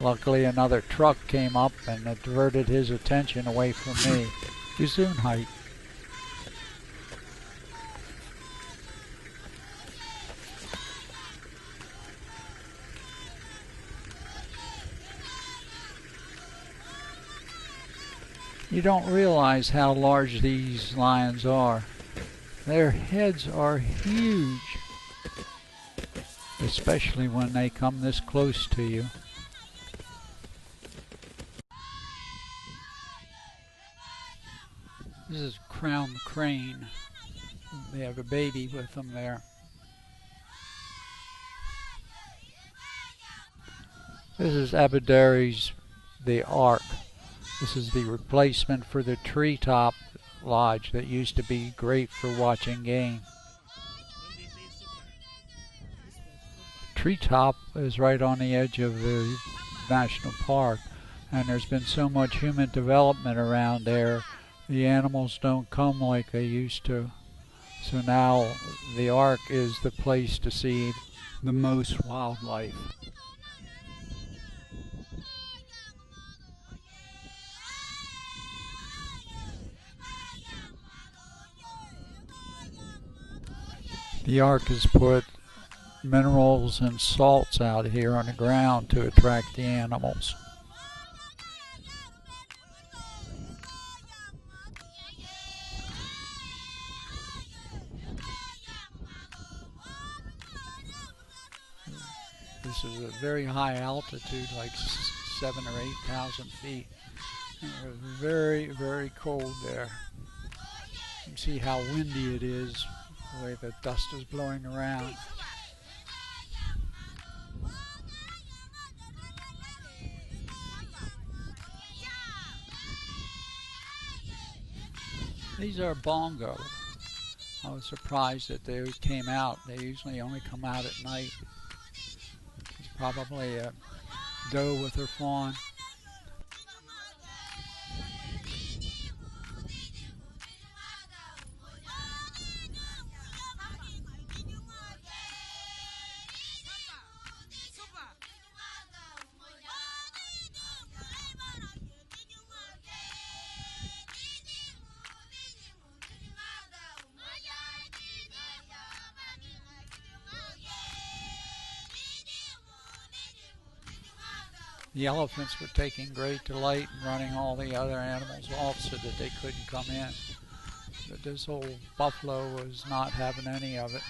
Luckily, another truck came up and it diverted his attention away from me. Gesundheit. You don't realize how large these lions are. Their heads are huge, especially when they come this close to you. This is crowned crane. They have a baby with them there. This is Aberdari's the Ark. This is the replacement for the treetop lodge that used to be great for watching game. Treetop is right on the edge of the national park, and there's been so much human development around there, the animals don't come like they used to. So now the Ark is the place to see the most wildlife. The Ark has put minerals and salts out here on the ground to attract the animals. This is a very high altitude, like 7,000 or 8,000 feet. And it was very, very cold there. You can see how windy it is, the way the dust is blowing around. These are bongo. I was surprised that they came out. They usually only come out at night. It's probably a doe with her fawn. The elephants were taking great delight in running all the other animals off so that they couldn't come in. But this old buffalo was not having any of it.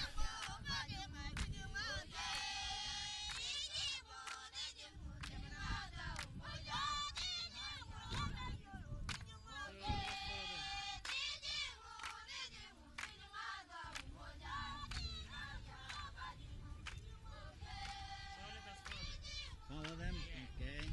Follow them, okay?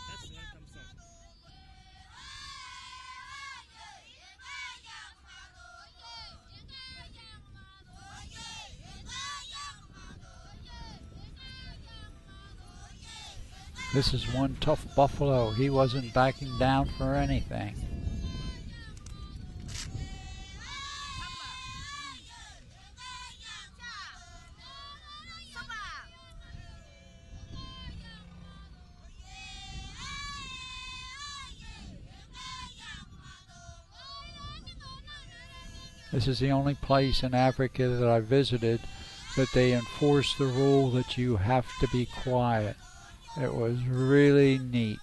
That's welcome song. This is one tough buffalo. He wasn't backing down for anything. This is the only place in Africa that I visited that they enforce the rule that you have to be quiet. It was really neat.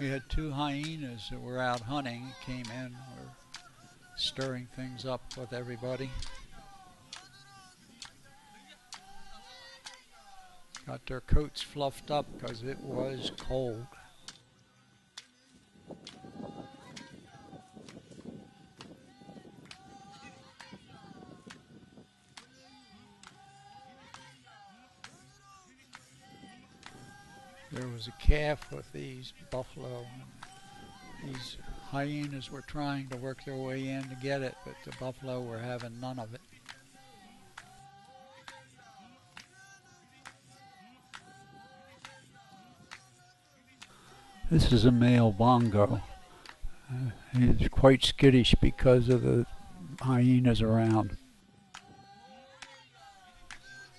We had two hyenas that were out hunting, came in, were stirring things up with everybody. Got their coats fluffed up because it was cold. There was a calf with these buffalo, and these hyenas were trying to work their way in to get it, but the buffalo were having none of it. This is a male bongo. He's quite skittish because of the hyenas around.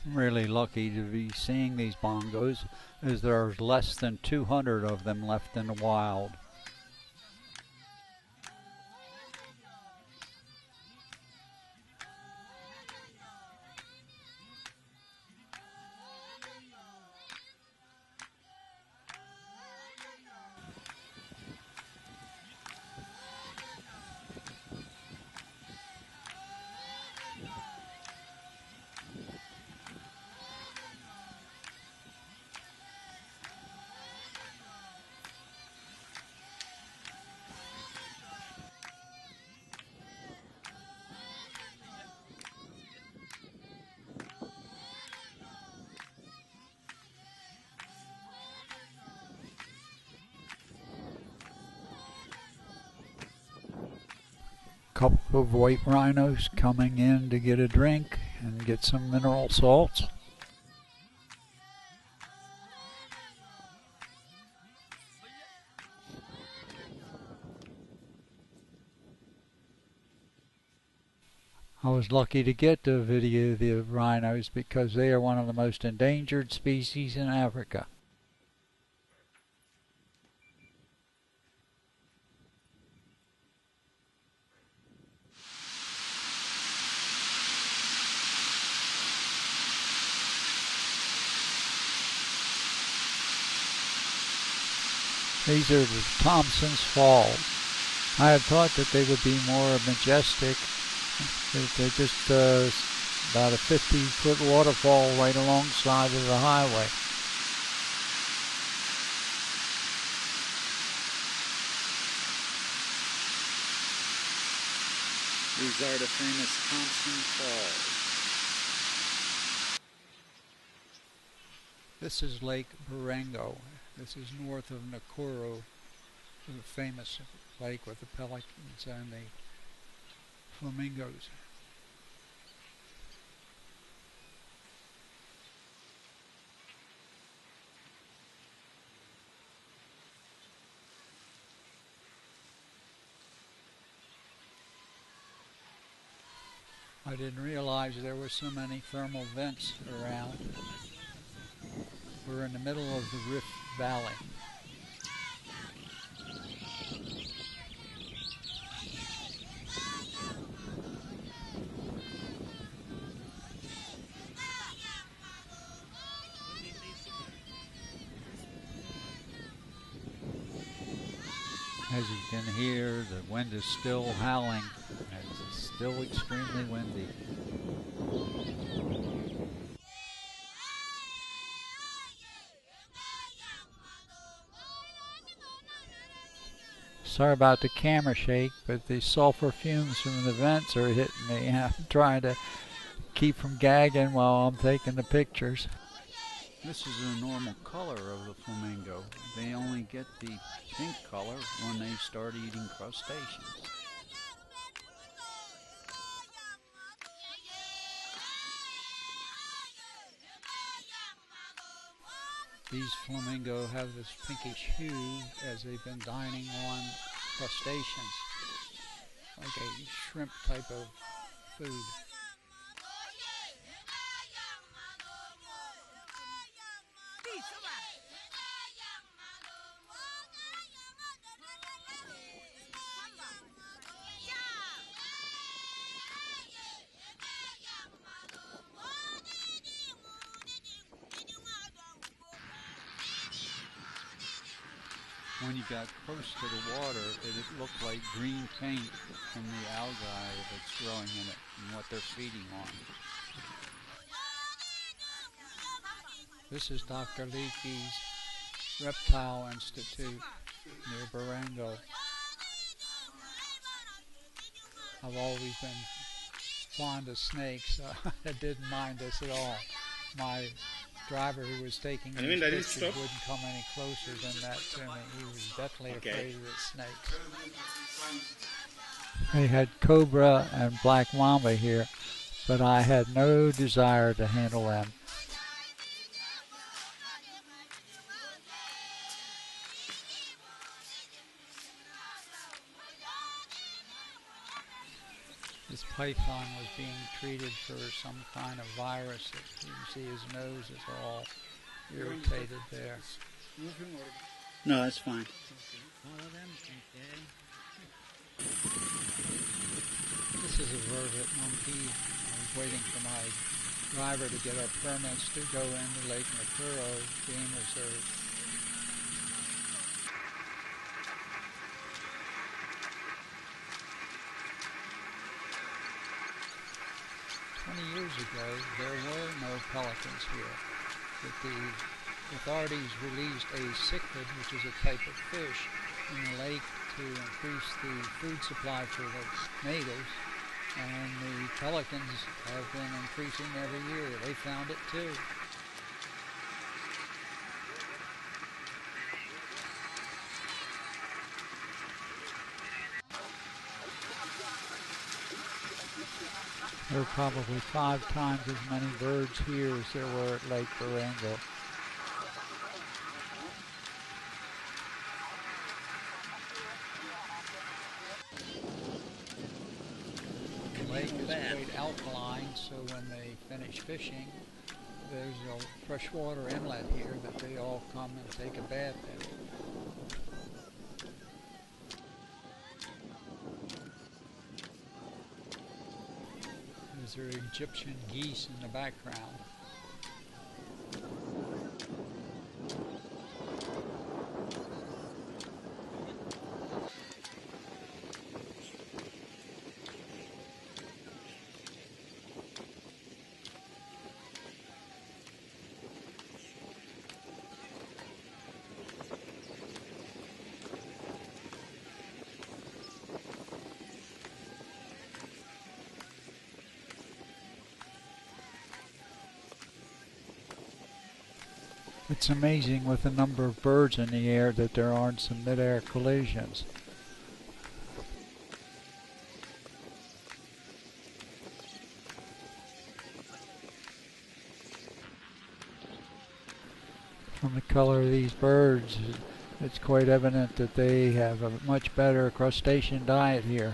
I'm really lucky to be seeing these bongos, as there's less than 200 of them left in the wild. Couple of white rhinos coming in to get a drink and get some mineral salts. I was lucky to get to video the rhinos because they are one of the most endangered species in Africa. These are the Thompson's Falls. I had thought that they would be more majestic. They're just about a 50-foot waterfall right alongside of the highway. These are the famous Thompson Falls. This is Lake Barengo. This is north of Nakuru, the famous lake with the pelicans and the flamingos. I didn't realize there were so many thermal vents around. We're in the middle of the Rift Valley. As you can hear, the wind is still howling. It's still extremely windy. Sorry about the camera shake, but the sulfur fumes from the vents are hitting me. I'm trying to keep from gagging while I'm taking the pictures. This is the normal color of the flamingo. They only get the pink color when they start eating crustaceans. These flamingo have this pinkish hue as they've been dining on crustaceans, like a shrimp type of food. when you got close to the water, it looked like green paint from the algae that's growing in it and what they're feeding on. This is Dr. Leakey's Reptile Institute near Barango. I've always been fond of snakes, so I didn't mind this at all. My driver who was taking these pictures wouldn't come any closer than that to me. He was definitely afraid of the snakes. They had cobra and black mamba here, but I had no desire to handle them. This python was being treated for some kind of virus. You can see his nose is all irritated there. No, that's fine. This is a vervet monkey. I was waiting for my driver to get our permits to go into Lake Nakuro Game Reserve. Years ago, there were no pelicans here, but the authorities released a cichlid, which is a type of fish, in the lake to increase the food supply for the natives, and the pelicans have been increasing every year. They found it too. There were probably 5 times as many birds here as there were at Lake Barango. The lake is quite alkaline, so when they finish fishing, there's a freshwater inlet here that they all come and take a bath in. There are Egyptian geese in the background. It's amazing with the number of birds in the air that there aren't some mid-air collisions. From the color of these birds, it's quite evident that they have a much better crustacean diet here.